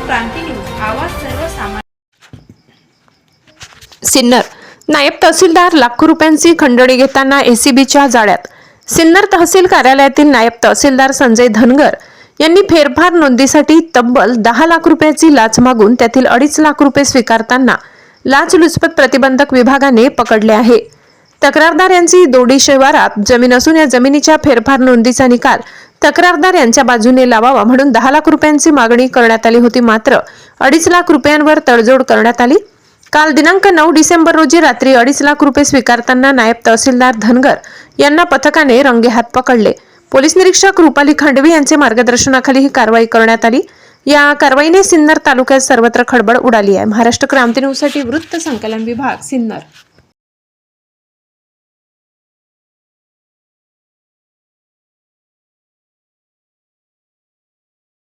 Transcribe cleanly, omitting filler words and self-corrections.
क्रांती news, आवाज सर्वसामान्य. सिन्नर नायब तहसीलदार लाखो रुपयांची खंडणी घेताना एसीबीच्या जाळ्यात. सिन्नर तहसील कार्यालयातील नायब तहसीलदार संजय धनगर यांनी फेरफार नोंदीसाठी तब्बल 10 लाख रुपयाची लाच मागून त्यातील 2.5 लाख रुपये स्वीकारताना लाचलुचपत प्रतिबंधक विभागाने पकडले आहे. तक्रारदार यांची दोडी शिवारात जमीन असून या जमिनीच्या फेरफार नोंदीचा निकाल तक्रारदार यांच्या बाजूने लावावा म्हणून 10 लाख रुपयांची मागणी करण्यात आली होती. मात्र 2.5 लाख रुपयांवर तडजोड करण्यात आली. काल दिनांक 9 डिसेंबर रोजी रात्री 2.5 लाख रुपये स्वीकारताना नायब तहसीलदार धनगर यांना पथकाने रंगेहात पकडले. पोलीस निरीक्षक रुपाली खांडवी यांचे मार्गदर्शनाखाली ही कारवाई करण्यात आली. या कारवाईने सिन्नर तालुक्यात सर्वत्र खळबळ उडाली आहे. महाराष्ट्र क्रांती न्यूजसाठी वृत्त संकलन विभाग, सिन्नर.